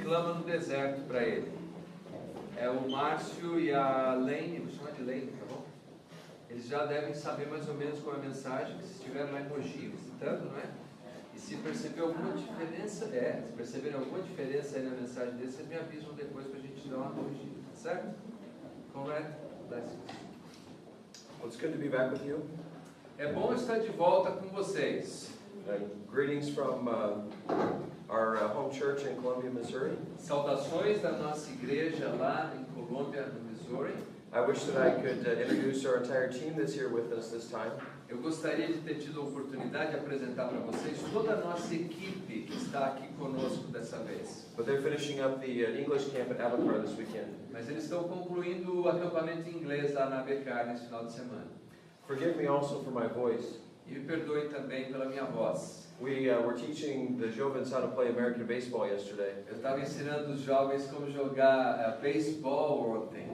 reclama no deserto para ele. É o Márcio e a Lene, vou chamar de Lene, tá bom? Eles já devem saber mais ou menos qual é a mensagem, que se estiveram lá em Mogi visitando, não é? E se perceber alguma diferença, se perceberem alguma diferença aí na mensagem dele, vocês me avisam depois para a gente dar uma corrigida, tá certo? Conrad, blessings. Well, it's good to be back with you. É bom estar de volta com vocês. Greetings from our home church in Columbia, Missouri. Saudações da nossa igreja lá em Colômbia, no Missouri. I wish that I could introduce our entire team that's here with us this time. Eu gostaria de ter tido a oportunidade de apresentar para vocês toda a nossa equipe que está aqui conosco dessa vez. But they're finishing up the English camp at Abacar this weekend. Mas eles estão concluindo o acampamento em inglês lá na Abacar nesse final de semana. Forgive me also for my voice. E me perdoe também pela minha voz. We were teaching the Jovens how to play American baseball yesterday. Eu estava ensinando os jovens como jogar beisebol ontem.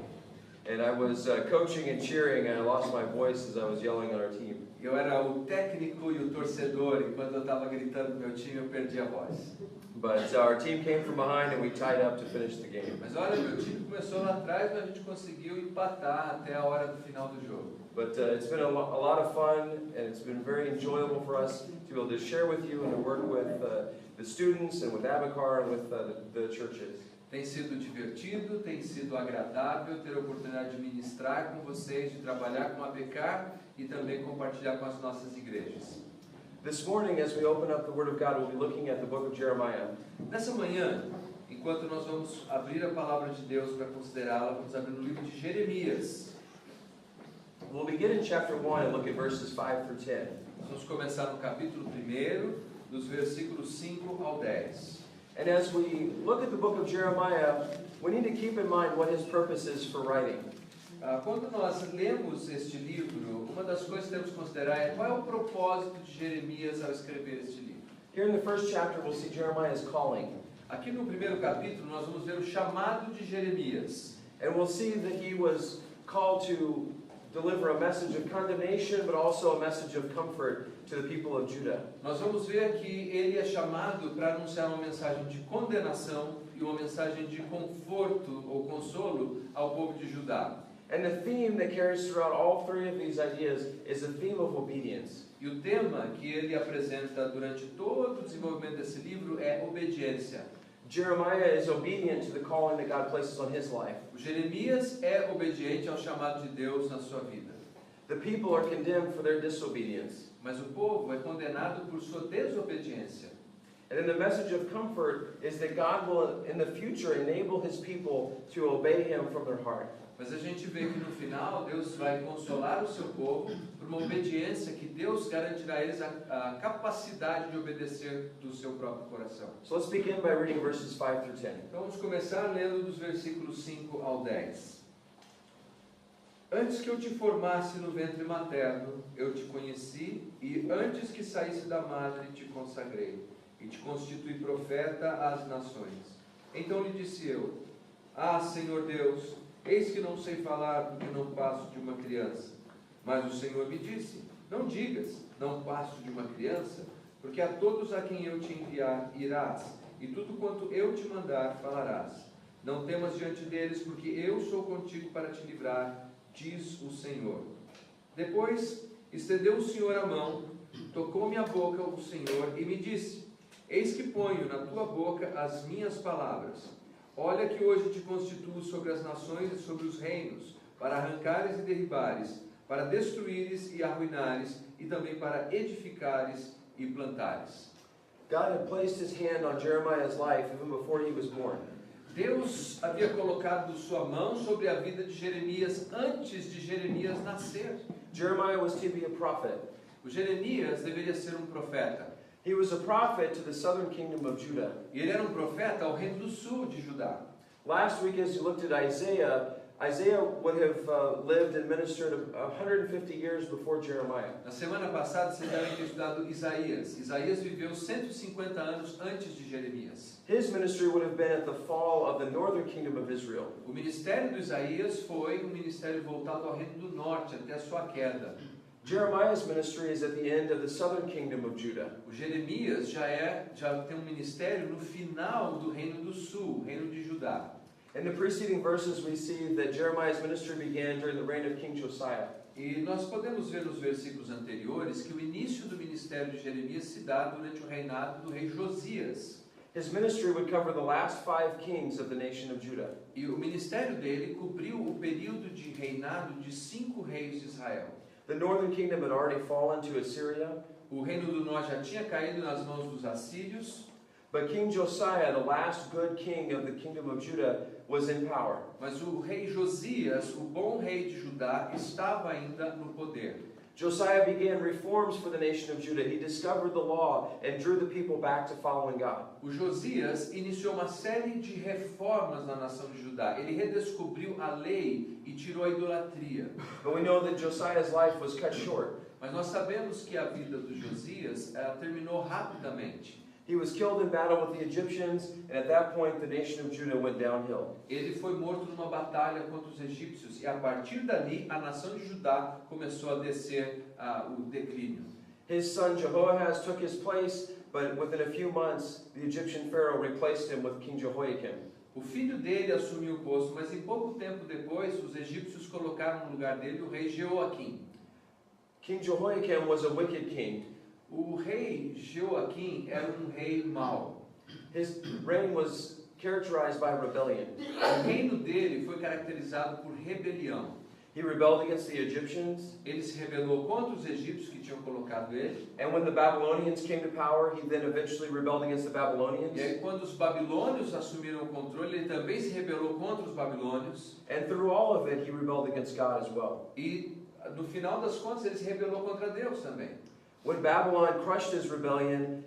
And I was coaching and cheering, and I lost my voice as I was yelling on our team. Eu era o técnico e o torcedor, e quando eu estava gritando no meu time, eu perdi a voz. But our team came from behind, and we tied up to finish the game. Mas olha, meu time começou lá atrás, mas a gente conseguiu empatar até a hora do final do jogo. But it's been a lot of fun, and it's been very enjoyable for us to be able to share with you and to work with the students and with Abacar and with the churches. Tem sido divertido, tem sido agradável ter a oportunidade de ministrar com vocês, de trabalhar com a Abacar e também compartilhar com as nossas igrejas. This morning, as we open up the Word of God, we'll be looking at the book of Jeremiah. Nessa manhã, enquanto nós vamos abrir a palavra de Deus para considerá-la, vamos abrir no livro de Jeremias. We'll begin in chapter 1 and look at verses 5 through 10. Nós vamos começar no capítulo 1, dos versículos 5 ao 10. And as we look at the book of Jeremiah, we need to keep in mind what his purpose is for writing. Quando nós lemos este livro, uma das coisas que temos que considerar é qual é o propósito de Jeremias ao escrever este livro. Here in the first chapter, we'll see Jeremiah's calling. Aqui no primeiro capítulo, nós vamos ver o chamado de Jeremias. And we'll see that he was called to deliver a message of condemnation, but also a message of comfort to the people of Judah. Nós vamos ver que ele é chamado para anunciar uma mensagem de condenação e uma mensagem de conforto ou consolo ao povo de Judá. And the theme that carries throughout all three of these ideas is the theme of obedience. E o tema que ele apresenta durante todo o desenvolvimento desse livro é obediência. Jeremiah is obedient to the calling that God places on his life. O Jeremias é obediente ao chamado de Deus na sua vida. The people are condemned for their disobedience. Mas o povo é condenado por sua desobediência. And then the message of comfort is that God will, in the future, enable his people to obey him from their heart. Mas a gente vê que no final Deus vai consolar o seu povo por uma obediência que Deus garantirá a eles a capacidade de obedecer do seu próprio coração. So let's begin by reading verses 5 through 10. Então vamos começar lendo dos versículos 5 ao 10. Antes que eu te formasse no ventre materno, eu te conheci, e antes que saísse da madre te consagrei, e te constituí profeta às nações. Então lhe disse eu: Ah, Senhor Deus, eis que não sei falar porque não passo de uma criança. Mas o Senhor me disse: Não digas, não passo de uma criança, porque a todos a quem eu te enviar irás, e tudo quanto eu te mandar falarás. Não temas diante deles, porque eu sou contigo para te livrar, diz o Senhor. Depois estendeu o Senhor a mão, tocou-me a boca o Senhor e me disse: Eis que ponho na tua boca as minhas palavras. Olha que hoje te constituo sobre as nações e sobre os reinos, para arrancares e derribares, para destruíres e arruinares, e também para edificares e plantares. God had placed his hand on Jeremiah's life even before he was born. Deus havia colocado sua mão sobre a vida de Jeremias antes de Jeremias nascer. Jeremiah was to be a prophet. O Jeremias deveria ser um profeta. He was a prophet to the southern kingdom of Judah. E ele era um profeta ao reino do sul de Judá. Last week, as you looked at Isaiah, Isaiah would have lived and ministered 150 years before Jeremiah. Na semana passada, vocês devem ter estudado Isaías. Isaías viveu 150 anos antes de Jeremias. His ministry would have been at the fall of the northern kingdom of Israel. O ministério do Isaías foi um ministério voltado ao reino do norte, até a sua queda. Jeremiah's ministry is at the end of the southern kingdom of Judah. O Jeremias já tem um ministério no final do reino do sul, In the preceding verses, we see that Jeremiah's ministry began during the reign of King Josiah. E nós podemos ver nos versículos anteriores que o início do ministério de Jeremias se dá durante o reinado do rei Josias. His ministry would cover the last 5 kings of the nation of Judah. E o ministério dele cobriu o período de reinado de 5 reis de Israel. The northern kingdom had already fallen to Assyria, O reino do norte já tinha caído nas mãos dos assírios, but King Josiah, the last good king of the kingdom of Judah, was in power. mas o rei Josias, o bom rei de Judá, estava ainda no poder. Josiah began reforms for the nation of Judah. He discovered the law and drew the people back to following God. O Josias iniciou uma série de reformas na nação de Judá. Ele redescobriu a lei e tirou a idolatria. But we know that Josiah's life was cut short. Mas nós sabemos que a vida do Josias terminou rapidamente. He was killed in battle with the Egyptians, and at that point the nation of Judah went downhill. Ele foi morto numa batalha contra os egípcios e a partir dali a nação de Judá começou a descer o declínio. His son Jehoahaz took his place, but within a few months the Egyptian Pharaoh replaced him with King Jehoiakim. O filho dele assumiu o posto, mas em pouco tempo depois os egípcios colocaram no lugar dele o rei Jeoaquim. King Jehoiakim was a wicked king. O rei Jeoaquim era rei mau. His reign was characterized by rebellion. O reino dele foi caracterizado por rebelião. He rebelled against the Egyptians, Ele se rebelou contra os egípcios que tinham colocado ele. and when the Babylonians came to power, he then eventually rebelled against the Babylonians. E aí, quando os babilônios assumiram o controle, ele também se rebelou contra os babilônios. And through all of it, he rebelled against God as well. E, no final das contas, ele se rebelou contra Deus também. When Babylon crushed his rebellion,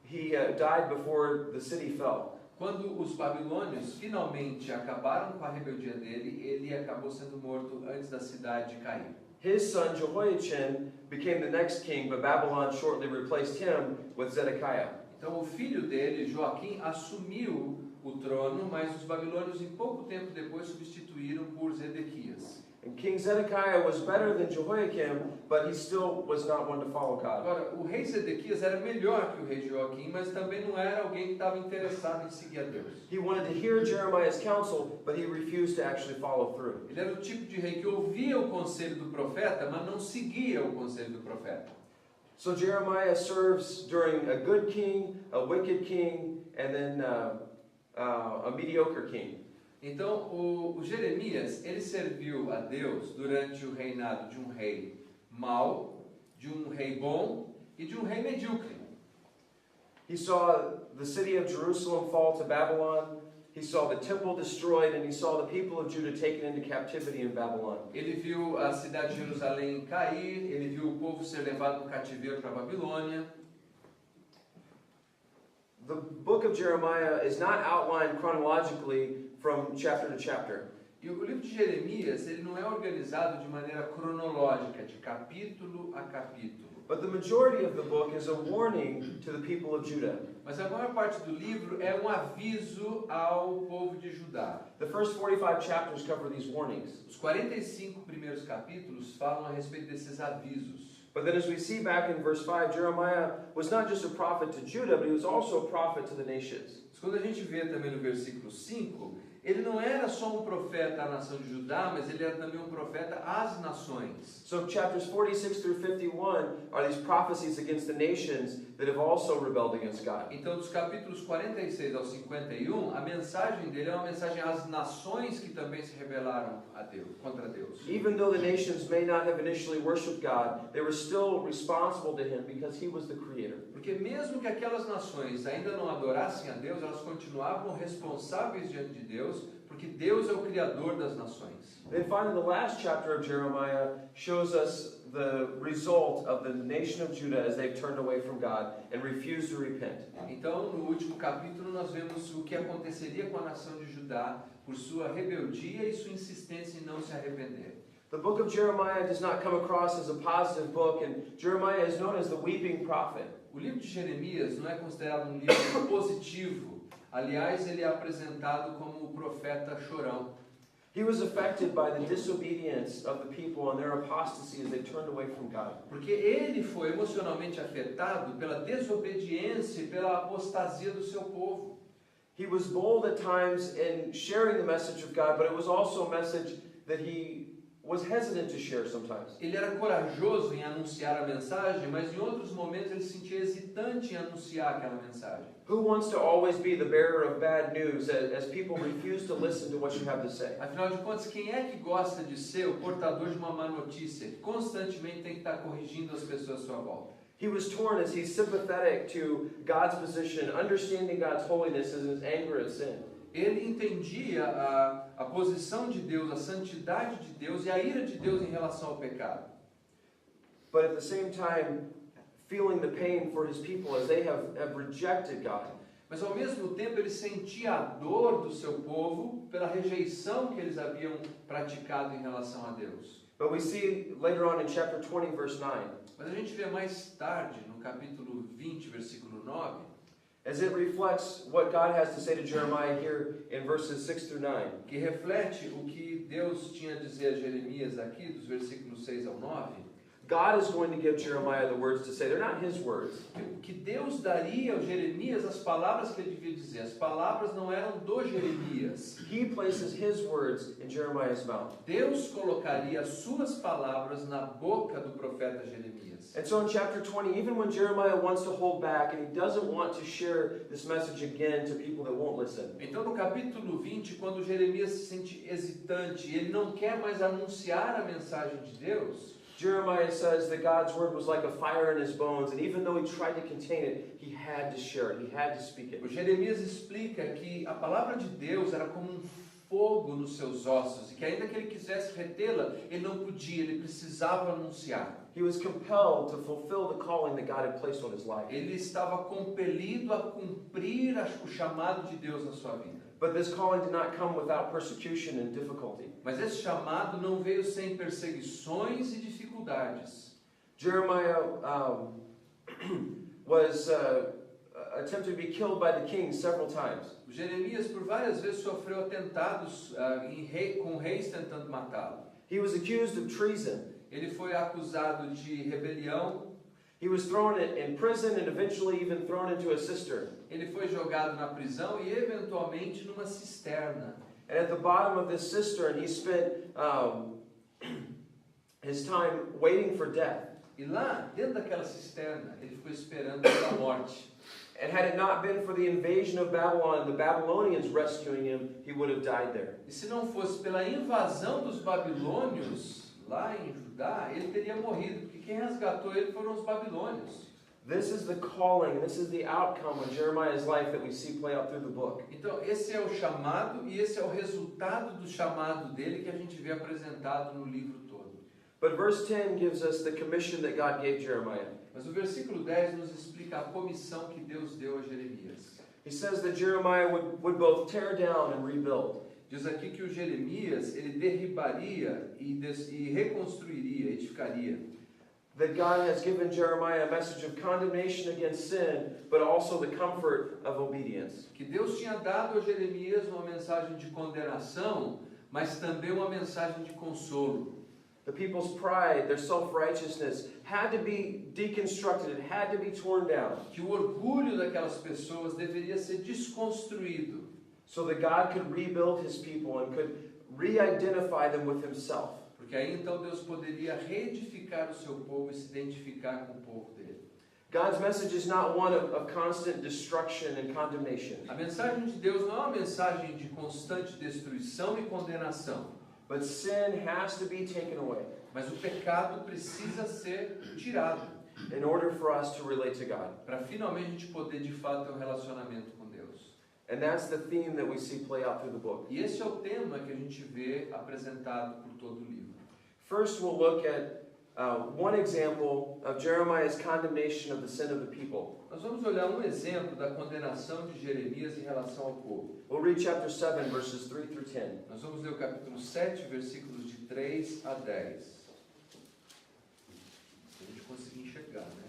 he died before the city fell. Quando os babilônios finalmente acabaram com a rebeldia dele, ele acabou sendo morto antes da cidade cair. His son Jehoiachin became the next king, but Babylon shortly replaced him with Zedekiah. Então, o filho dele, Joaquim, assumiu o trono, mas os babilônios, em pouco tempo depois, substituíram por Zedequias. And King Zedekiah was better than Jehoiakim, but he still was not one to follow God. Agora, o rei Zedequias era melhor que o rei Joaquim, mas também não era alguém que estava interessado em seguir a Deus. He wanted to hear Jeremiah's counsel, but he refused to actually follow through. Ele era o tipo de rei que ouvia o conselho do profeta, mas não seguia o conselho do profeta. So Jeremiah serves during a good king, a wicked king, and then a mediocre king. Então, o Jeremias, ele serviu a Deus durante o reinado de rei mau, de rei bom e de rei medíocre. He saw the city of Jerusalem fall to Babylon. He saw the temple destroyed, and he saw the people of Judah taken into captivity in Babylon. Ele viu a cidade de Jerusalém cair, ele viu o povo ser levado no cativeiro para a Babilônia. The book of Jeremiah is not outlined chronologically from chapter to chapter. E o livro de Jeremias, ele não é organizado de maneira cronológica, de capítulo a capítulo. But the majority of the book is a warning to the people of Judah. Mas a maior parte do livro é aviso ao povo de Judá. The first 45 chapters cover these warnings. Os 45 primeiros capítulos falam a respeito desses avisos. But then as we see back in verse 5, Jeremiah was not just a prophet to Judah, but he was also a prophet to the nations. Quando a gente vê também no versículo 5, ele não era só profeta à nação de Judá, mas ele era também profeta às nações. So chapters 46 through 51 are these prophecies against the nations that have also rebelled against God. Então, dos capítulos 46 ao 51, a mensagem dele é uma mensagem às nações que também se rebelaram a Deus, contra Deus. Even though the nations may not have initially worshipped God, they were still responsible to him because he was the creator. Porque mesmo que aquelas nações ainda não adorassem a Deus, elas continuavam responsáveis diante de Deus, porque Deus é o criador das nações. Then finally, the last chapter of Jeremiah shows us the result of the nation of Judah as they've turned away from God and refused to repent. Então, no último capítulo, nós vemos o que aconteceria com a nação de Judá por sua rebeldia e sua insistência em não se arrepender. The book of Jeremiah does not come across as a positive book, and Jeremiah is known as the weeping prophet. O livro de Jeremias não é considerado livro positivo. Aliás, ele é apresentado como o profeta chorão. He was affected by the disobedience of the people and their apostasy as they turned away from God. Porque ele foi emocionalmente afetado pela desobediência e pela apostasia do seu povo. He was bold at times in sharing the message of God, but it was also a message that he was hesitant to share sometimes. Ele era corajoso em anunciar a mensagem, mas em outros momentos ele se sentia hesitante em anunciar aquela mensagem. Who wants to always be the bearer of bad news as people refuse to listen to what you have to say? Afinal de contas, quem é que gosta de ser o portador de uma má notícia, que constantemente tem que estar corrigindo as pessoas à sua volta? He was torn as he's sympathetic to God's position, understanding God's holiness and his anger at sin. Ele entendia a posição de Deus, a santidade de Deus e a ira de Deus em relação ao pecado. But at the same time, feeling the pain for his people as they have rejected God. Mas ao mesmo tempo ele sentia a dor do seu povo pela rejeição que eles haviam praticado em relação a Deus. But we see later on in chapter 20, verse 9, Mas a gente vê mais tarde, no capítulo 20, versículo 9, as it reflects what God has to say to Jeremiah here in verses 6 through 9. que reflete o que Deus tinha a dizer a Jeremias aqui, dos versículos 6 ao 9. God is going to give Jeremiah the words to say. They're not his words. O que Deus daria ao Jeremias, as palavras que ele devia dizer. As palavras não eram do Jeremias. He places his words in Jeremiah's mouth. Deus colocaria as suas palavras na boca do profeta Jeremias. And so in chapter 20, even when Jeremiah wants to hold back and he doesn't want to share this message again to people that won't listen, Então no capítulo 20, quando Jeremias se sente hesitante e ele não quer mais anunciar a mensagem de Deus, Jeremiah says that God's word was like a fire in his bones, and even though he tried to contain it, he had to share it, he had to speak it. o Jeremias explica que a palavra de Deus era como um fogo nos seus ossos e que ainda que ele quisesse retê-la, ele não podia, ele precisava anunciar. He was compelled to fulfill the calling that God had placed on his life. Ele estava compelido a cumprir o chamado de Deus na sua vida. But this calling did not come without persecution and difficulty. Mas esse chamado não veio sem perseguições e dificuldades. Jeremiah was attempted to be killed by the king several times. O Jeremias por várias vezes sofreu atentados com reis tentando matá-lo. He was accused of treason. Ele foi acusado de rebelião. He was thrown in prison and eventually even thrown into a cistern. Ele foi jogado na prisão e eventualmente numa cisterna. And at the bottom of this cistern, he spent his time waiting for death. E lá, dentro daquela cisterna, ele ficou esperando pela morte. And had it not been for the invasion of Babylon and the Babylonians rescuing him, he would have died there. E se não fosse pela invasão dos babilônios lá em Judá, ele teria morrido, porque quem resgatou ele foram os babilônios. This is the calling, this is the outcome of Jeremiah's life that we see play out through the book. Então, esse é o chamado e esse é o resultado do chamado dele que a gente vê apresentado no livro todo. But verse 10 gives us the commission that God gave Jeremiah. Mas o versículo 10 nos explica a comissão que Deus deu a Jeremias. He says that Jeremiah would both tear down and rebuild. Diz aqui que o Jeremias, ele derribaria e reconstruiria, edificaria. That God has given Jeremiah a message of condemnation against sin, but also the comfort of obedience. Que Deus tinha dado a Jeremias uma mensagem de condenação, mas também uma mensagem de consolo. The people's pride, their self-righteousness, had to be deconstructed, it had to be torn down. Que o orgulho daquelas pessoas deveria ser desconstruído, So that God could rebuild his people and could re-identify them with himself. porque aí então Deus poderia reedificar o seu povo e se identificar com o povo dele. God's message is not one of constant destruction and condemnation, A mensagem de Deus não é uma mensagem de constante destruição e condenação, but sin has to be taken away mas o pecado precisa ser tirado in order for us to relate to God. para finalmente a gente poder de fato ter um relacionamento com Deus. And that's the theme that we see play out through the book. E esse é o tema que a gente vê apresentado por todo o livro. First, we'll look at one example of Jeremiah's condemnation of the sin of the people. Nós vamos olhar um exemplo da condenação de Jeremias em relação ao povo. We'll read chapter 7, verses 3 through 10. Nós vamos ler o capítulo 7, versículos de 3 a 10. Se a gente conseguir enxergar, né?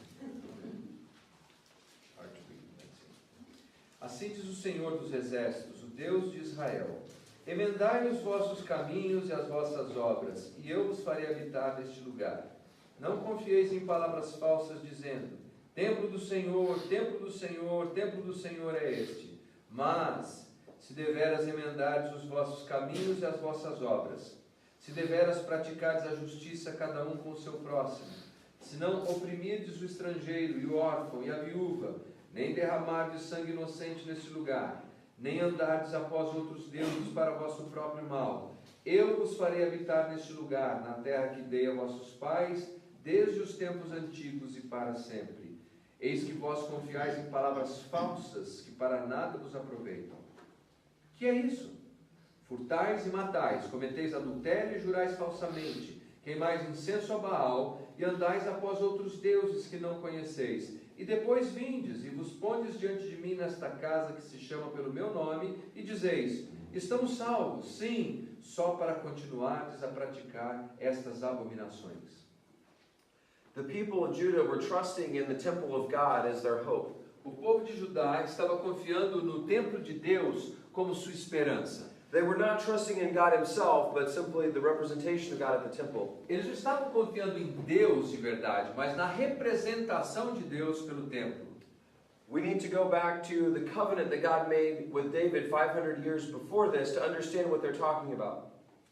Assim diz o Senhor dos Exércitos, o Deus de Israel: emendai os vossos caminhos e as vossas obras, e eu vos farei habitar neste lugar. Não confieis em palavras falsas, dizendo: templo do Senhor, templo do Senhor, templo do Senhor é este. Mas, se deveras emendardes os vossos caminhos e as vossas obras, se deveras praticardes a justiça cada um com o seu próximo, se não oprimirdes o estrangeiro e o órfão e a viúva, nem derramardes sangue inocente nesse lugar, nem andardes após outros deuses para vosso próprio mal, eu vos farei habitar neste lugar, na terra que dei a vossos pais, desde os tempos antigos e para sempre. Eis que vós confiais em palavras falsas, que para nada vos aproveitam. Que é isso? Furtais e matais, cometeis adultério e jurais falsamente, queimais incenso a Baal, e andais após outros deuses que não conheceis. E depois vindes, e vos pondes diante de mim nesta casa que se chama pelo meu nome, e dizeis, estamos salvos, sim, só para continuardes a praticar estas abominações. The people of Judah were trusting in the temple of God as their hope. O povo de Judá estava confiando no templo de Deus como sua esperança. They were not trusting in God himself, but simply the representation of God at the temple. Eles não estavam confiando em Deus de verdade, mas na representação de Deus pelo templo. We need to go back to the covenant that God made with David 500 years before this to understand what they're talking about.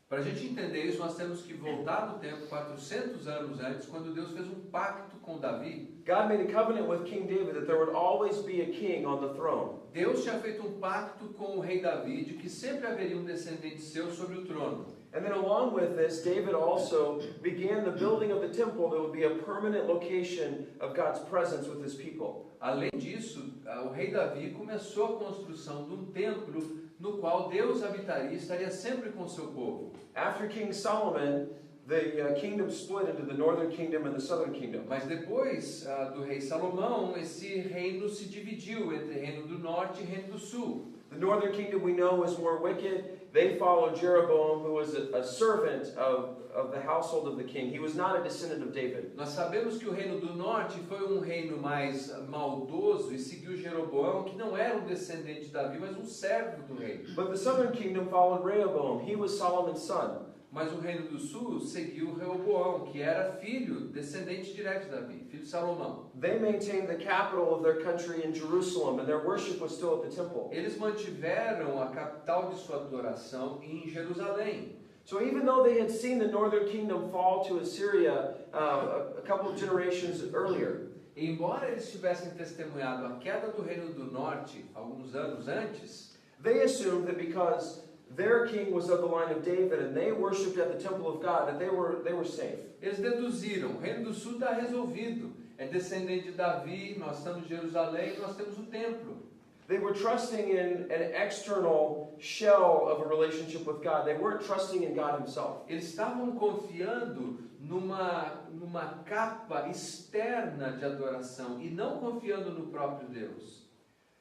Para a gente entender isso, nós temos que voltar no tempo 400 anos antes, quando Deus fez um pacto com Davi. God made a covenant with King David that there would always be a king on the throne. Deus tinha feito um pacto com o rei Davi de que sempre haveria um descendente seu sobre o trono. And then along with this, David also began the building of the temple that would be a permanent location of God's presence with his people. Além disso, o rei Davi começou a construção de um templo no qual Deus habitaria e estaria sempre com o seu povo. After King Solomon, the kingdom split into the northern kingdom and the southern kingdom. Mas depois do rei Salomão, esse reino se dividiu entre reino do norte e reino do sul. The northern kingdom we know was more wicked. They followed Jeroboam, who was a servant of the household of the king. He was not a descendant of David. Nós sabemos que o reino do norte foi um reino mais maldoso e seguiu Jeroboão, que não era um descendente de Davi, mas um servo do rei. But the southern kingdom followed Rehoboam. He was Solomon's son. Mas o reino do sul seguiu Rehoboão, que era filho, descendente direto de Davi, filho de Salomão. They maintained the capital of their country in Jerusalem, and their worship was still at the temple. Eles mantiveram a capital de sua adoração em Jerusalém. So even though they had seen the northern kingdom fall to Assyria a couple of generations earlier, Embora eles tivessem testemunhado a queda do reino do norte alguns anos antes, they assumed that because their king was of the line of David and they worshipped at the temple of God, that they were safe. eles deduziram, o reino do sul está resolvido, é descendente de Davi, nós estamos em Jerusalém, nós temos o templo. They were trusting in an external shell of a relationship with God. They weren't trusting in God himself. Eles estavam confiando numa capa externa de adoração e não confiando no próprio Deus.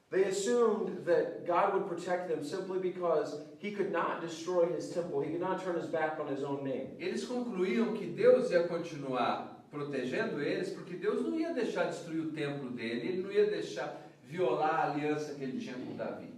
They assumed that God would protect them simply because he could not destroy his temple. He could not turn his back on his own name. Eles concluíam que Deus ia continuar protegendo eles, porque Deus não ia deixar destruir o templo dele, ele não ia deixar violar a aliança que ele tinha com Davi.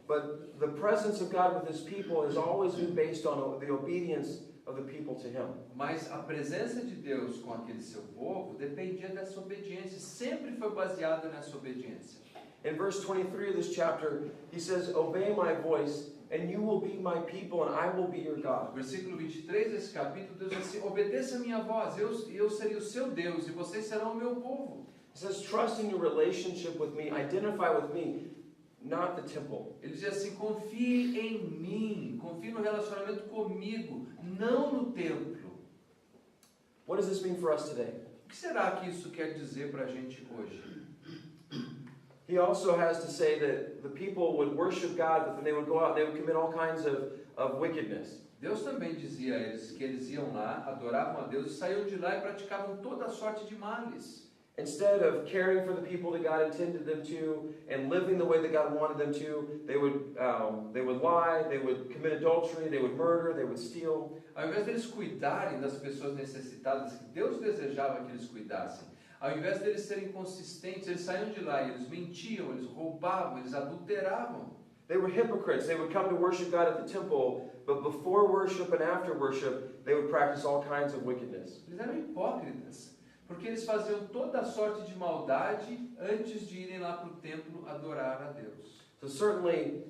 But the presence of God with his people has always been based on the obedience of the people to him. Mas a presença de Deus com aquele seu povo dependia dessa obediência, sempre foi baseada nessa obediência. In verse 23 of this chapter, he says, "Obey my voice, and you will be my people, and I will be your God." Versículo 23 desse capítulo, Deus diz assim, obedeça a minha voz, eu serei o seu Deus e vocês serão o meu povo. He says, "Trust in your relationship with me, identify with me, not the temple." Ele diz assim, confie em mim, confie no relacionamento comigo, não no templo. What does this mean for us today? O que será que isso quer dizer para a gente hoje? He also has to say that the people would worship God, but then they would go out and they would commit all kinds of wickedness. Deus também dizia a eles que eles iam lá, adoravam a Deus e saíam de lá e praticavam toda a sorte de males. Instead of caring for the people that God intended them to and living the way that God wanted them to, they would lie, they would commit adultery, they would murder, they would steal. Ao invés deles cuidarem das pessoas necessitadas que Deus desejava que eles cuidassem, ao invés deles serem consistentes, eles saíam de lá e eles mentiam, eles roubavam, eles adulteravam. They were hypocrites. They would come to worship God at the temple, but before worship and after worship, they would practice all kinds of wickedness. Eles eram hipócritas, porque eles faziam toda a sorte de maldade antes de irem lá para o templo adorar a Deus. So certainly,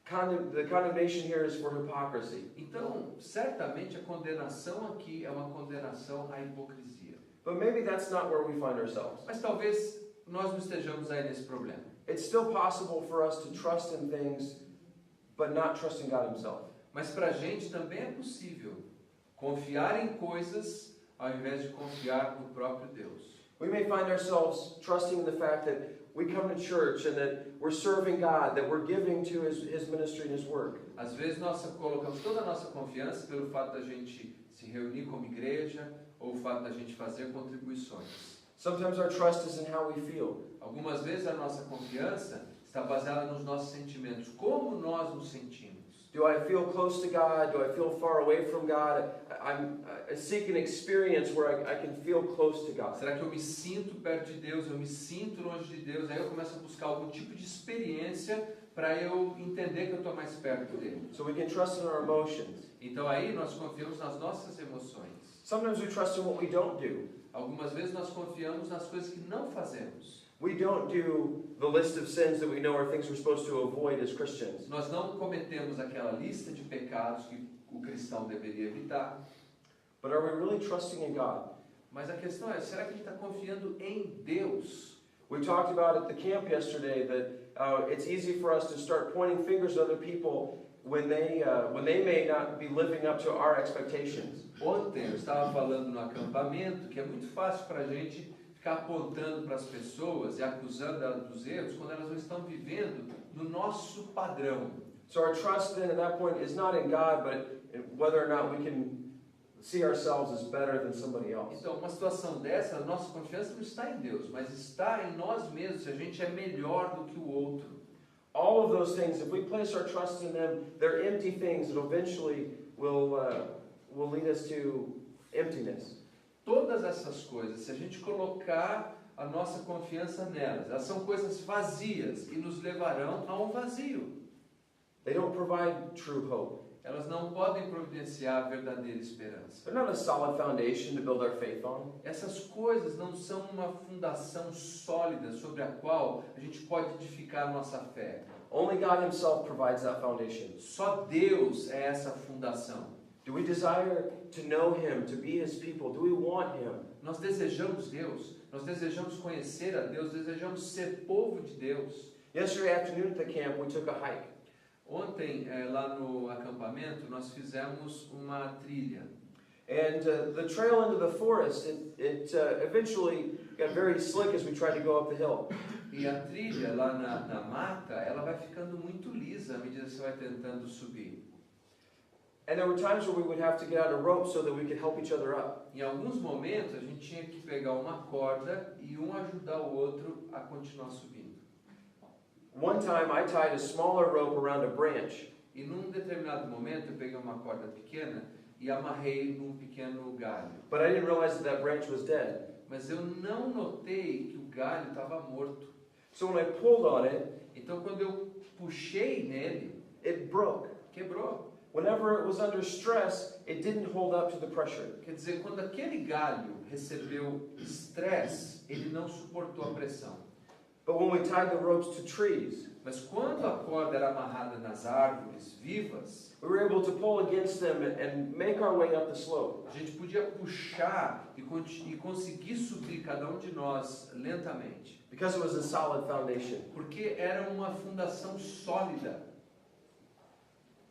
the condemnation here is for hypocrisy. Então, certamente a condenação aqui é uma condenação à hipocrisia. But maybe that's not where we find ourselves. Mas talvez nós não estejamos aí nesse problema. It's still possible for us to trust in things, but not trust in God Himself. Mas para a gente também é possível confiar em coisas ao invés de confiar no próprio Deus. We may find ourselves trusting in the fact that we come to church and that we're serving God, that we're giving to His ministry and His work. Às vezes nós colocamos toda a nossa confiança pelo fato da gente se reunir como igreja ou o fato da gente fazer contribuições. Sometimes our trust is in how we feel. Algumas vezes a nossa confiança está baseada nos nossos sentimentos. Como nós nos sentimos? Do I feel close to God? Do I feel far away from God? I seek an experience where I can feel close to God. Será que eu me sinto perto de Deus? Eu me sinto longe de Deus? Aí eu começo a buscar algum tipo de experiência para eu entender que eu estou mais perto dele. So we can trust in our emotions. Então aí nós confiamos nas nossas emoções. Sometimes we trust in what we don't do. Algumas vezes nós confiamos nas coisas que não fazemos. We don't do the list of sins that we know are things we're supposed to avoid as Christians. Nós não cometemos aquela lista de pecados que o cristão deveria evitar. But are we really trusting in God? Mas a questão é, será que a gente está confiando em Deus? We talked about at the camp yesterday that it's easy for us to start pointing fingers at other people when they may not be living up to our expectations. Ontem eu estava falando no acampamento que é muito fácil para a gente ficar apontando para as pessoas e acusando elas dos erros quando elas não estão vivendo no nosso padrão. So our trust then at that point is not in God, but in whether or not we can see ourselves as better than somebody else. Então, uma situação dessa, a nossa confiança não está em Deus, mas está em nós mesmos, se a gente é melhor do que o outro. All of those things, if we place our trust in them, they're empty things that eventually will lead us to emptiness. Todas essas coisas, se a gente colocar a nossa confiança nelas, elas são coisas vazias e nos levarão a um vazio. They don't provide true hope. Elas não podem providenciar a verdadeira esperança. They're not a solid foundation to build our faith on. Essas coisas não são uma fundação sólida sobre a qual a gente pode edificar a nossa fé. Only God Himself provides that foundation. Só Deus é essa fundação. Do we desire to know Him, to be His people? Do we want Him? Nós desejamos Deus, nós desejamos conhecer a Deus, desejamos ser povo de Deus. Yesterday afternoon at the camp, we took a hike. Ontem, lá no acampamento, nós fizemos uma trilha. And the trail into the forest, it eventually got very slick as we tried to go up the hill. E a trilha lá na mata, ela vai ficando muito lisa à medida que você vai tentando subir. And there were times where we would have to get out a rope so that we could help each other up. Em alguns momentos, a gente tinha que pegar uma corda e um ajudar o outro a continuar subindo. One time I tied a smaller rope around a branch. E num determinado momento, eu peguei uma corda pequena e amarrei num pequeno galho. But I didn't realize that branch was dead. Mas eu não notei que o galho estava morto. So when I pulled on it, Então, quando eu puxei nele, it broke. quebrou. Whenever it was under stress, it didn't hold up to the pressure. Quer dizer, quando aquele galho recebeu estresse, ele não suportou a pressão. But when we tied the ropes to trees, Mas quando a corda era amarrada nas árvores vivas, we were able to pull against them and make our way up the slope. a gente podia puxar e conseguir subir cada um de nós lentamente. Because it was a solid foundation. Porque era uma fundação sólida.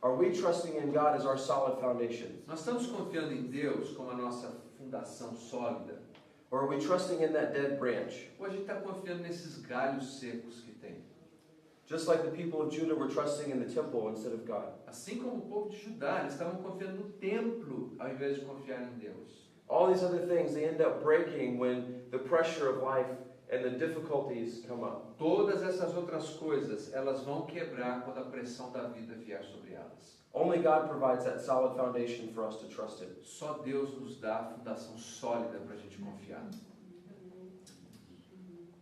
Are we trusting in God as our solid foundation? Nós estamos confiando em Deus como a nossa fundação sólida? Or are we trusting in that dead branch? Ou a gente está confiando nesses galhos secos que tem? Just like the people of Judah were trusting in the temple instead of God. Assim como o povo de Judá, eles estavam confiando no templo ao invés de confiar em Deus. All these other things, they end up breaking when the pressure of life and the difficulties come up. Todas essas outras coisas, elas vão quebrar quando a pressão da vida vier sobre elas. Only God provides that solid foundation for us to trust in. Só Deus nos dá a fundação sólida para a gente confiar.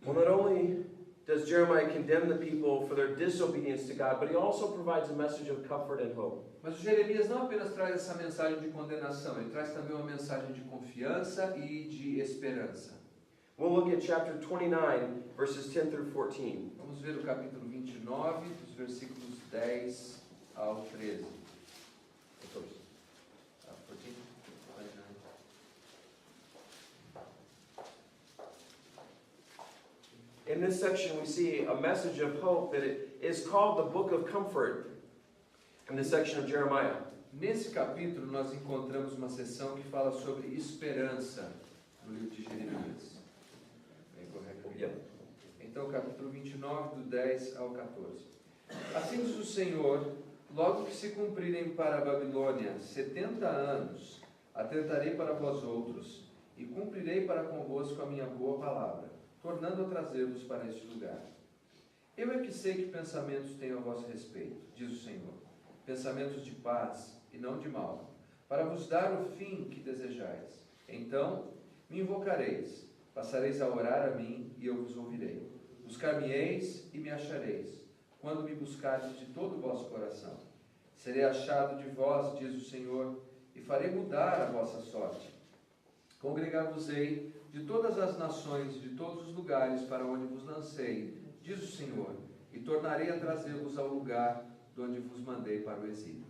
Well, not only does Jeremiah condemn the people for their disobedience to God, but he also provides a message of comfort and hope. Mas o Jeremias não apenas traz essa mensagem de condenação, ele traz também uma mensagem de confiança e de esperança. We'll look at chapter 29, verses 10 through 14. Vamos ver o capítulo 29, dos versículos 10 ao 13. 14. In this section, we see a message of hope that it is called the Book of Comfort in this section of Jeremiah. Nesse capítulo, nós encontramos uma seção que fala sobre esperança no livro de Jeremias. Bem correto. Yeah. Então, capítulo 29, do 10 ao 14. Assim diz o Senhor, logo que se cumprirem para a Babilônia 70 anos, atentarei para vós outros e cumprirei para convosco a minha boa palavra, tornando a trazê-los para este lugar. Eu é que sei que pensamentos tenho a vosso respeito, diz o Senhor, pensamentos de paz e não de mal, para vos dar o fim que desejais. Então me invocareis, passareis a orar a mim e eu vos ouvirei. Buscar-me-eis e me achareis, quando me buscardes de todo o vosso coração. Serei achado de vós, diz o Senhor, e farei mudar a vossa sorte. Congregar-vos-ei de todas as nações, de todos os lugares para onde vos lancei, diz o Senhor, e tornarei a trazê-los ao lugar de onde vos mandei para o exílio.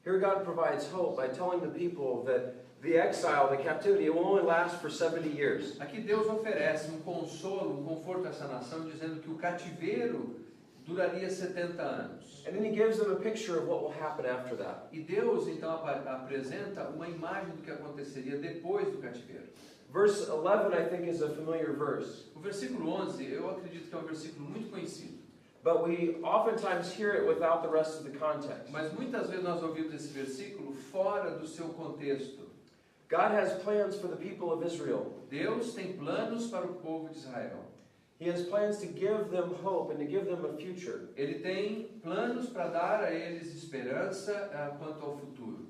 Here God provides hope by telling the people that the exile, the captivity, it will only last for 70 years. Aqui Deus oferece um consolo, um conforto a essa nação, dizendo que o cativeiro duraria 70 anos. And then he gives them a picture of what will happen after that. E Deus então apresenta uma imagem do que aconteceria depois do cativeiro. Verse 11, I think, is a familiar verse. O versículo 11, eu acredito que é um versículo muito conhecido. But we oftentimes hear it without the rest of the context. Mas muitas vezes nós ouvimos esse versículo fora do seu contexto. God has plans for the people of Israel. Deus tem planos para o povo de Israel. He has plans to give them hope and to give them a future. Ele tem planos para dar a eles esperança quanto ao futuro.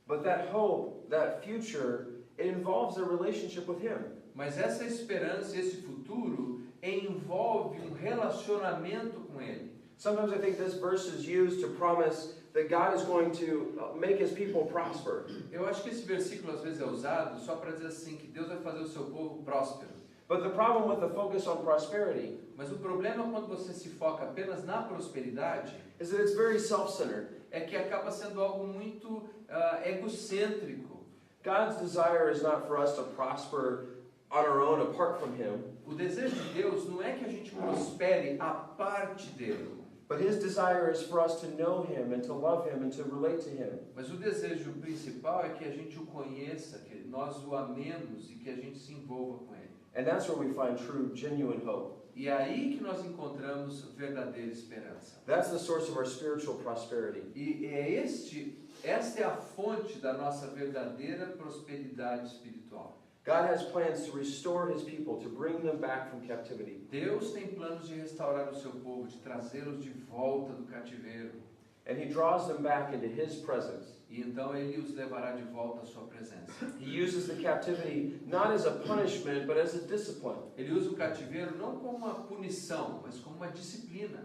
But that hope, that future, it involves a relationship with Him. Mas essa esperança, esse futuro, envolve um relacionamento com Ele. Sometimes I think this verse is used to promise that God is going to make His people prosper. Eu acho que esse versículo às vezes é usado só para dizer assim que Deus vai fazer o seu povo próspero. But the problem with the focus on prosperity Mas o problema quando você se foca apenas na prosperidade is that it's very self-centered. é que acaba sendo algo muito egocêntrico. God's desire is not for us to prosper on our own apart from Him. O desejo de Deus não é que a gente prospere a parte dele. But His desire is for us to know Him and to love Him and to relate to Him. Mas o desejo principal é que a gente o conheça, que nós o amemos e que a gente se envolva com Ele. And that's where we find true, genuine hope. E é aí que nós encontramos verdadeira esperança. That's the source of our spiritual prosperity. E esta é a fonte da nossa verdadeira prosperidade espiritual. God has plans to restore His people, to bring them back from captivity. Deus tem planos de restaurar o seu povo, de trazê-los de volta do cativeiro. And He draws them back into His presence. E então Ele os levará de volta à sua presença. He uses the captivity not as a punishment, but as a discipline. Ele usa o cativeiro não como uma punição, mas como uma disciplina.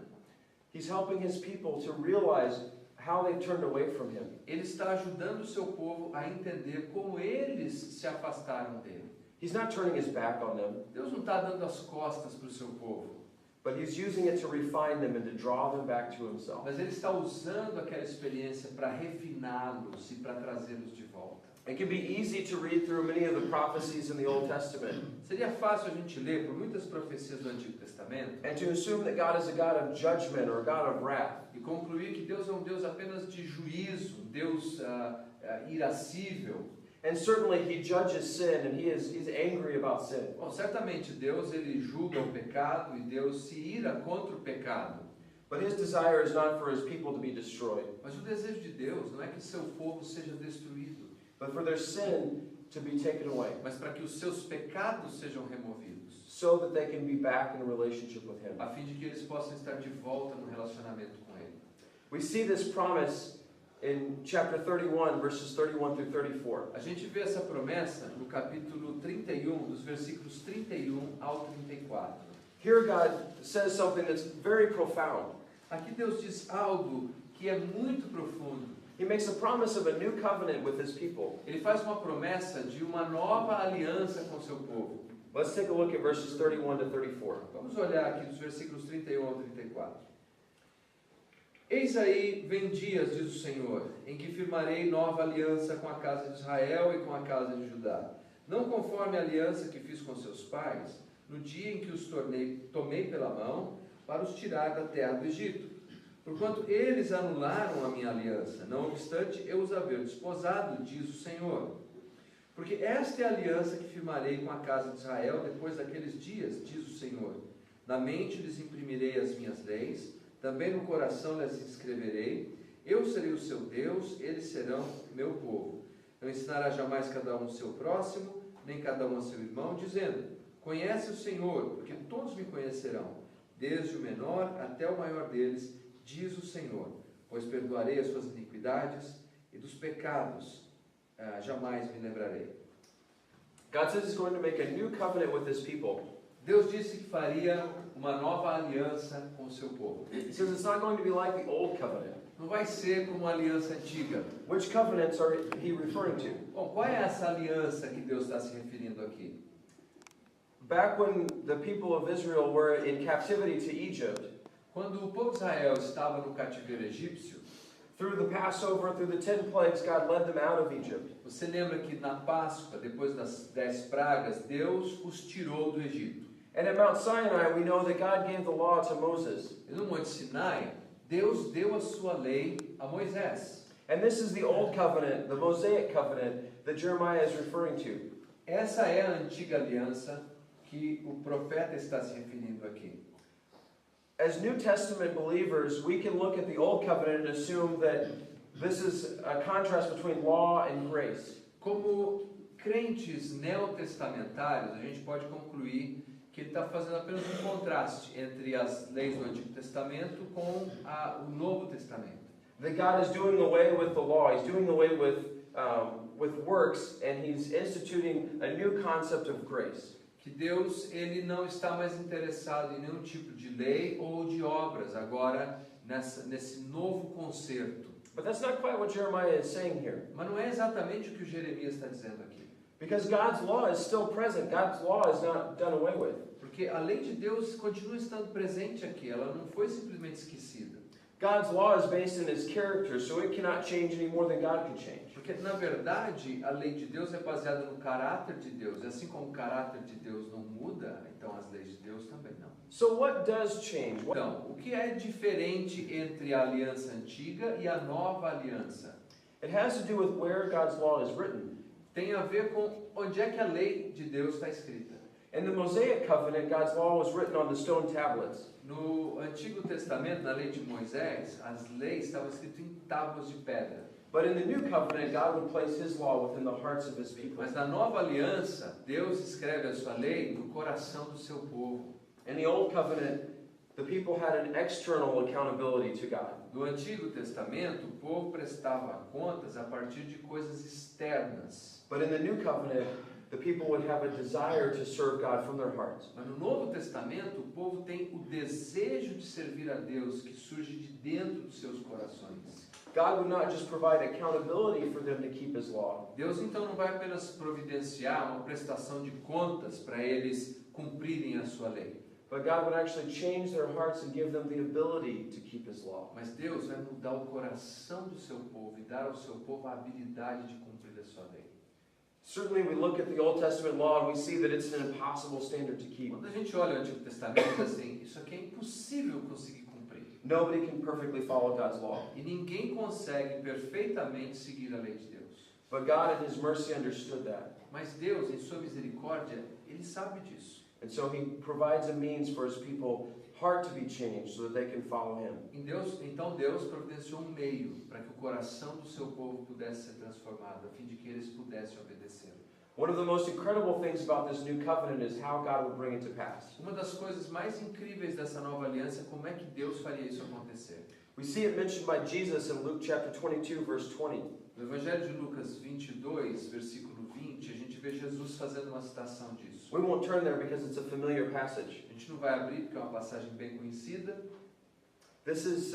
He's helping His people to realize how they've turned away from Him. Ele está ajudando o seu povo a entender como eles se afastaram dele. He's not turning His back on them, Deus não está dando as costas para o seu povo, but He's using it to refine them and to draw them back to Himself. mas Ele está usando aquela experiência para refiná-los e para trazê-los de volta. It can be easy to read through many of the prophecies in the Old Testament Seria fácil a gente ler por muitas profecias do Antigo Testamento and to assume that God is a God of judgment or a God of wrath. e concluir que Deus é um Deus apenas de juízo, um Deus irascível. And certainly He judges sin and He's angry about sin. Bom, certamente Deus ele julga o pecado e Deus se ira contra o pecado. But His desire is not for His people to be destroyed, Mas o desejo de Deus não é que seu povo seja destruído, but for their sin to be taken away, mas para que os seus pecados sejam removidos, so that they can be back in a relationship with Him. a fim de que eles possam estar de volta no relacionamento com Ele. We see this promise in chapter 31, verses 31 through 34. A gente vê essa promessa no capítulo 31, dos versículos 31 ao 34. Here God says something that's very profound. Aqui Deus diz algo que é muito profundo. He makes a promise of a new covenant with His people. Ele faz uma promessa de uma nova aliança com seu povo. Let's take a look at verses 31 to 34. Vamos olhar aqui dos versículos 31 ao 34. Eis aí vem dias, diz o Senhor, em que firmarei nova aliança com a casa de Israel e com a casa de Judá, não conforme a aliança que fiz com seus pais, no dia em que os tomei pela mão para os tirar da terra do Egito. Porquanto eles anularam a minha aliança, não obstante eu os haver desposado, diz o Senhor. Porque esta é a aliança que firmarei com a casa de Israel depois daqueles dias, diz o Senhor. Na mente lhes imprimirei as minhas leis, também no coração lhes escreverei. Eu serei o seu Deus, eles serão meu povo. Não ensinará jamais cada um o seu próximo, nem cada um a seu irmão, dizendo: conhece o Senhor, porque todos me conhecerão, desde o menor até o maior deles, diz o Senhor. Pois perdoarei as suas iniquidades e dos pecados jamais me lembrarei. God says He's going to make a new covenant with His people. Deus disse que faria uma nova aliança com o seu povo. He says it's not going to be like the old covenant. Não vai ser como a aliança antiga. Which covenants are He referring to? Bom, qual é essa aliança que Deus está se referindo aqui? Back when the people of Israel were in captivity to Egypt, quando o povo de Israel estava no cativeiro egípcio, through the Passover, through the 10 plagues, God led them out of Egypt. Você lembra que na Páscoa, depois das 10 pragas, Deus os tirou do Egito. And at Mount Sinai, we know that God gave the law to Moses. E no Monte Sinai, Deus deu a sua lei a Moisés. And this is the old covenant, the Mosaic covenant that Jeremiah is referring to. Essa é a antiga aliança que o profeta está se referindo aqui. As New Testament believers, we can look at the Old Covenant and assume that this is a contrast between law and grace. Como crentes neotestamentários, a gente pode concluir que ele está fazendo apenas um contraste entre as leis do Antigo Testamento com o Novo Testamento. That God is doing away with the law, He's doing away with works, and He's instituting a new concept of grace. Que Deus ele não está mais interessado em nenhum tipo de lei ou de obras agora nesse novo concerto. But that's not quite what Jeremiah is saying here. Mas não é exatamente o que o Jeremias está dizendo aqui. Because God's law is still present. God's law is not done away with. Porque a lei de Deus continua estando presente aqui, ela não foi simplesmente esquecida. God's law is based in His character, so it cannot change any more than God can change. Porque, na verdade, a lei de Deus é baseada no caráter de Deus. E assim como o caráter de Deus não muda, então as leis de Deus também não. So what does change? Então, o que é diferente entre a aliança antiga e a nova aliança? It has to do with where God's law is written. Tem a ver com onde é que a lei de Deus está escrita. In the Mosaic covenant, God's law was written on the stone tablets. No Antigo Testamento, na lei de Moisés, as leis estavam escritas em tábuas de pedra. But in the new covenant, God would place His law within the hearts of His people. Mas na nova aliança, Deus escreve a sua lei no coração do seu povo. In the old covenant, the people had an external accountability to God. No Antigo Testamento, o povo prestava contas a partir de coisas externas. But in the new covenant, the people would have a desire to serve God from their hearts. Mas no Novo Testamento, o povo tem o desejo de servir a Deus que surge de dentro dos seus corações. God would not just provide accountability for them to keep His law. Deus então não vai apenas providenciar uma prestação de contas para eles cumprirem a sua lei. But God would actually change their hearts and give them the ability to keep His law. Mas Deus vai mudar o coração do seu povo e dar ao seu povo a habilidade de cumprir a sua lei. Certainly we look at the Old Testament law and we see that it's an impossible standard to keep. Quando a gente olha o Antigo Testamento, assim, isso aqui é impossível conseguir cumprir. Nobody can perfectly follow God's law. E ninguém consegue perfeitamente seguir a lei de Deus. But God in His mercy understood that. Mas Deus, em sua misericórdia, Ele sabe disso. And so He provides a means for His people heart to be changed so that they can follow Him. Então Deus providenciou um meio para que o coração do seu povo pudesse ser transformado, a fim de que eles pudessem obedecer. One of the most incredible things about this new covenant is how God would bring it to pass. Uma das coisas mais incríveis dessa nova aliança é como é que Deus faria isso acontecer. We see it mentioned by Jesus in Luke chapter 22, verse 20. No Evangelho de Lucas 22, versículo 20, a gente vê Jesus fazendo uma citação disso. We won't turn there because it's a familiar passage. A gente não vai abrir porque é uma passagem bem conhecida. This is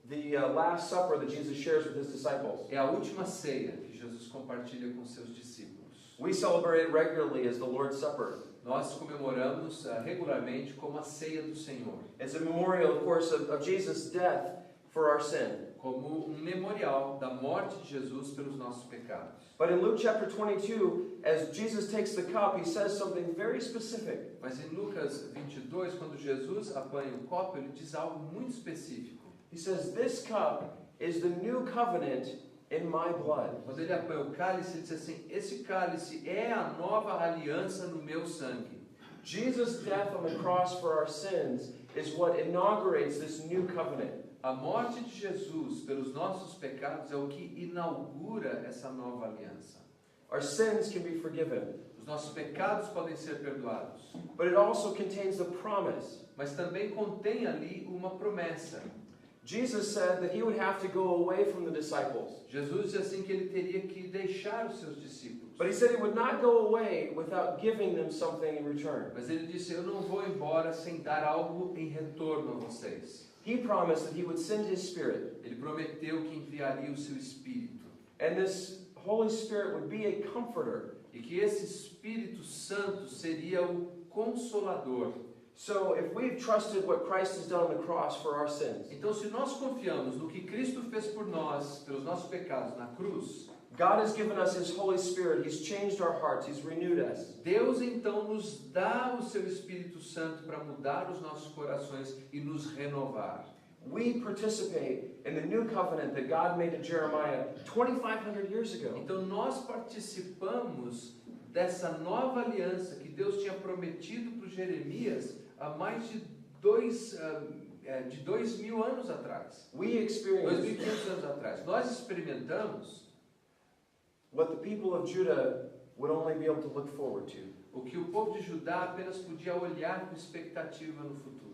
the Last Supper that Jesus shares with His disciples. É a última ceia que Jesus compartilha com seus discípulos. We celebrate it regularly as the Lord's Supper. Nós comemoramos regularmente como a ceia do Senhor. It's a memorial, of course, of Jesus' death for our sin. como memorial da morte de Jesus pelos nossos pecados. But in Luke chapter 22, as Jesus takes the cup, he says something very specific. Mas em Lucas 22, quando Jesus apanha o copo, ele diz algo muito específico. He says, "This cup is the new covenant in my blood." Quando ele apanha o cálice, ele diz assim: esse cálice é a nova aliança no meu sangue. Jesus' death on the cross for our sins is what inaugurates this new covenant. A morte de Jesus pelos nossos pecados é o que inaugura essa nova aliança. Our sins can be forgiven. Os nossos pecados podem ser perdoados. But it also contains the promise. Mas também contém ali uma promessa. Jesus said that he would have to go away from the disciples. Jesus disse assim que ele teria que deixar os seus discípulos. But he said he would not go away without giving them something in return. Mas ele disse: eu não vou embora sem dar algo em retorno a vocês. He promised that he would send his Spirit. Ele prometeu que enviaria o seu Espírito. And this Holy Spirit would be a comforter. E que esse Espírito Santo seria o Consolador. So if we've trusted what Christ has done on the cross for our sins, Então, se nós confiamos no que Cristo fez por nós, pelos nossos pecados na cruz, God has given us his Holy Spirit. He's changed our hearts. He's renewed us. Deus então nos dá o seu Espírito Santo para mudar os nossos corações e nos renovar. We participate in the new covenant that God made to Jeremiah 2,500 years ago. Então nós participamos dessa nova aliança que Deus tinha prometido para Jeremias há mais de 2.000 anos atrás. We experience 2.500 anos atrás. Nós experimentamos what the people of Judah would only be able to look forward to. o que o povo de Judá apenas podia olhar com expectativa no futuro.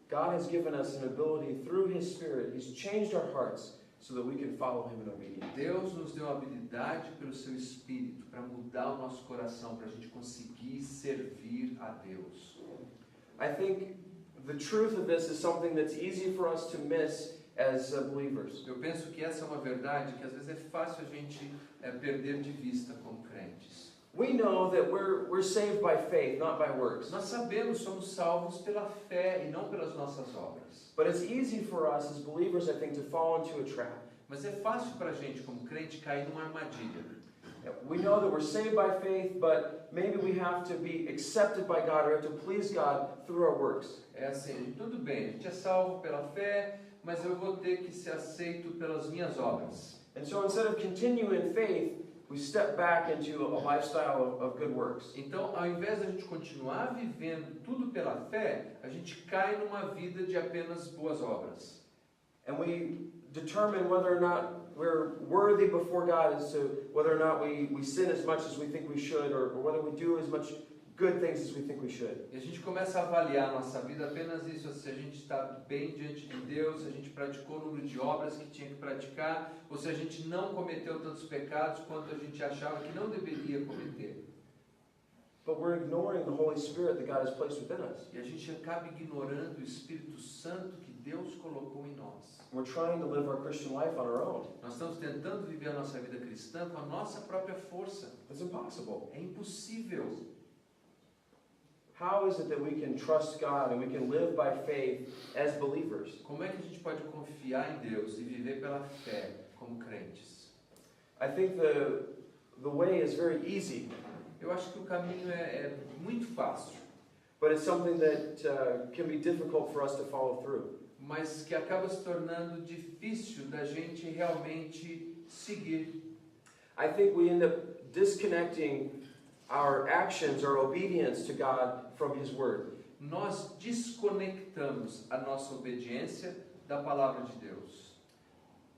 God has given us an ability through his Spirit. He's changed our hearts so that we can follow him in obedience. Deus nos deu a habilidade pelo seu Espírito para mudar o nosso coração, para a gente conseguir servir a Deus. I think the truth of this is something that's easy for us to miss as believers. Eu penso que essa é uma verdade que às vezes é fácil a gente perder de vista como crentes. We know that we're saved by faith, not by works. Nós sabemos, somos salvos pela fé e não pelas nossas obras. But it's easy for us as believers, I think, to fall into a trap. Mas é fácil para a gente como crente cair numa armadilha. We know that we're saved by faith, but maybe we have to be accepted by God or have to please God through our works. É assim, tudo bem, a gente é salvo pela fé, mas eu vou ter que ser aceito pelas minhas obras. And so instead of continuing in faith, we step back into a lifestyle of good works. Então, ao invés de a gente continuar vivendo tudo pela fé, a gente cai numa vida de apenas boas obras. And we determine whether or not we're worthy before God as to whether or not we sin as much as we think we should, or whether we do as much good things as we think we should. E a gente começa a avaliar a nossa vida apenas isso, se a gente está bem diante de Deus, se a gente praticou o número de obras que tinha que praticar, ou se a gente não cometeu tantos pecados quanto a gente achava que não deveria cometer. But we're ignoring the Holy Spirit that God has placed within us. E a gente acaba ignorando o Espírito Santo que Deus colocou em nós. We're trying to live our Christian life on our own. Nós estamos tentando viver a nossa vida cristã com a nossa própria força. It's impossible. É impossível. How is it that we can trust God and we can live by faith as believers? Como é que a gente pode confiar em Deus e viver pela fé como crentes? I think the way is very easy, Eu acho que o caminho é muito fácil, but it's something that can be difficult for us to follow through. mas que acaba se tornando difícil da gente realmente seguir. I think we end up disconnecting our actions, our obedience to God from His Word. Nós desconectamos a nossa obediência da palavra de Deus.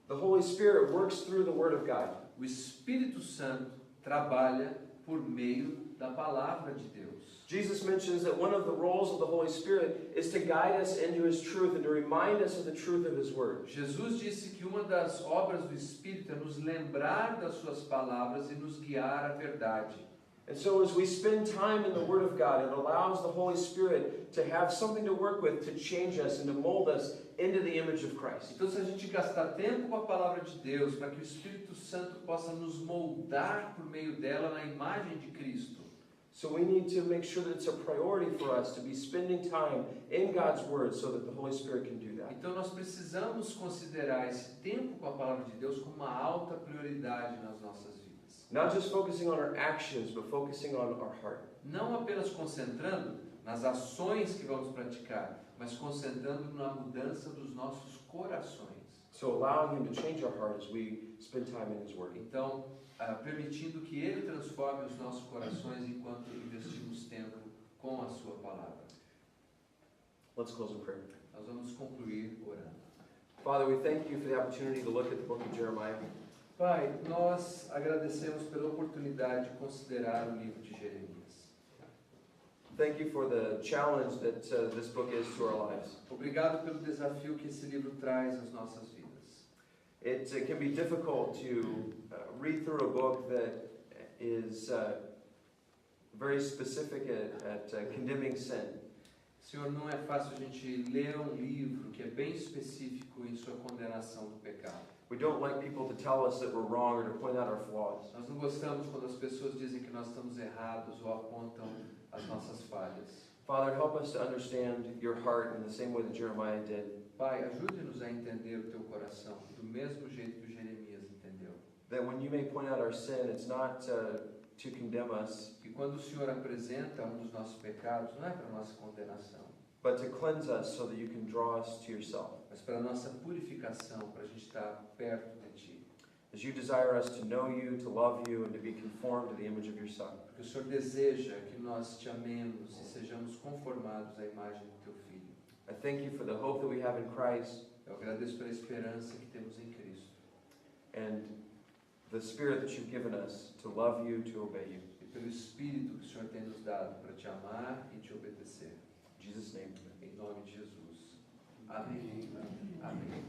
The Holy Spirit works through the Word of God. O Espírito Santo trabalha por meio da palavra de Deus. Jesus mentions that one of the roles of the Holy Spirit is to guide us into His truth and to remind us of the truth of His Word. Jesus disse que uma das obras do Espírito é nos lembrar das suas palavras e nos guiar à verdade. And so as we spend time in the Word of God, it allows the Holy Spirit to have something to work with to change us and to mold us into the image of Christ. Então, se a gente gastar tempo com a palavra de Deus, para que o Espírito Santo possa nos moldar por meio dela na imagem de Cristo. So we need to make sure that it's a priority for us to be spending time in God's Word so that the Holy Spirit can do that. Então nós precisamos considerar esse tempo com a palavra de Deus como uma alta prioridade nas nossas vidas. Not just focusing on our actions, but focusing on our heart. Não apenas concentrando nas ações que vamos praticar, mas concentrando na mudança dos nossos corações. So allowing Him to change our heart as we spend time in His Word. Então, permitindo que Ele transforme os nossos corações enquanto investimos tempo com a sua palavra. Let's close in prayer. Nós vamos concluir orando. Father, we thank you for the opportunity to look at the book of Jeremiah. Pai, nós agradecemos pela oportunidade de considerar o livro de Jeremias. Thank you for the challenge that this book is to our lives. Obrigado pelo desafio que esse livro traz às nossas vidas. It can be difficult to read through a book that is very specific at condemning sin. Senhor, não é fácil a gente ler um livro que é bem específico em sua condenação do pecado. We don't like people to tell us that we're wrong or to point out our flaws. Nós não gostamos quando as pessoas dizem que nós estamos errados ou apontam as nossas falhas. Father, help us to understand your heart in the same way that Jeremiah did. Pai, ajude-nos a entender o teu coração, do mesmo jeito que o Jeremias entendeu. That when you may point out our sin, it's not to condemn us, E quando o Senhor apresenta um dos nossos pecados, não é para nossa condenação, but to cleanse us so that you can draw us to yourself. mas para nossa purificação, para a gente estar perto de Ti. As you desire us to know you, to love you, and to be conformed to the image of your Son. Porque o Senhor deseja que nós Te amemos e sejamos conformados à imagem do Teu Filho. I thank you for the hope that we have in Christ Eu agradeço pela esperança que temos em Cristo and the Spirit that you've given us to love you, to obey you. e pelo Espírito que o Senhor tem nos dado para Te amar e Te obedecer. In Jesus' name. Em nome de Jesus. Amém. Amém.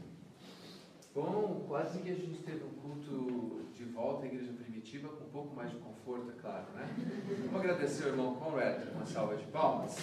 Bom, quase que a gente teve um culto de volta à igreja primitiva com um pouco mais de conforto, é claro, né? Vamos agradecer o irmão Conrad com uma salva de palmas.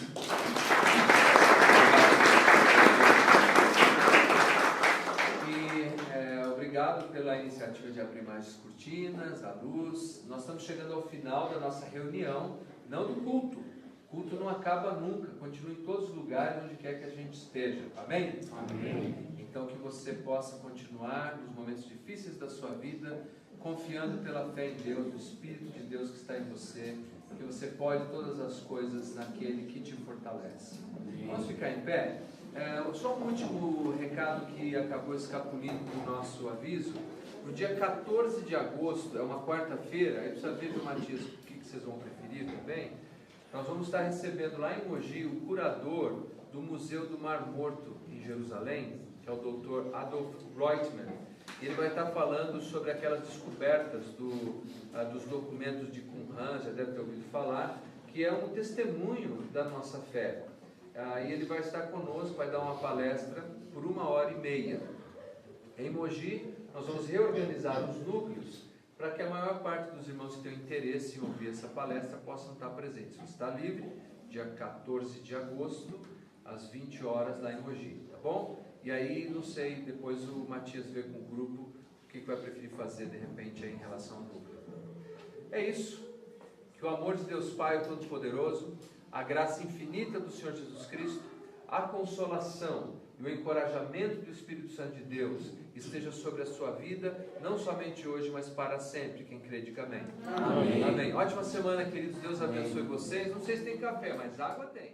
E obrigado pela iniciativa de abrir mais as cortinas, a luz. Nós estamos chegando ao final da nossa reunião, não do culto. O culto não acaba nunca, continua em todos os lugares onde quer que a gente esteja. Amém? Amém. Então que você possa continuar nos momentos difíceis da sua vida, confiando pela fé em Deus, no Espírito de Deus que está em você, que você pode todas as coisas naquele que te fortalece. Vamos ficar em pé? Só um último recado que acabou escapulindo do nosso aviso. No dia 14 de agosto, é uma quarta-feira, aí precisa ver, Matias, o que vocês vão preferir também. Nós vamos estar recebendo lá em Mogi o curador do Museu do Mar Morto em Jerusalém, que é o Dr. Adolf Reutemann. Ele vai estar falando sobre aquelas descobertas dos documentos de Qumran, já deve ter ouvido falar, que é um testemunho da nossa fé. E ele vai estar conosco, vai dar uma palestra por 1h30. Em Mogi, nós vamos reorganizar os núcleos para que a maior parte dos irmãos que tenham interesse em ouvir essa palestra possam estar presentes. Você está livre, dia 14 de agosto, às 20 horas lá em Mogi, tá bom? E aí, não sei, depois o Matias vê com o grupo o que vai preferir fazer de repente aí em relação ao núcleo. É isso. Que o amor de Deus Pai, o Todo-Poderoso, a graça infinita do Senhor Jesus Cristo, a consolação e o encorajamento do Espírito Santo de Deus esteja sobre a sua vida, não somente hoje, mas para sempre. Quem crê, diga amém. Amém. Amém. Ótima semana, queridos. Deus abençoe vocês. Não sei se tem café, mas água tem.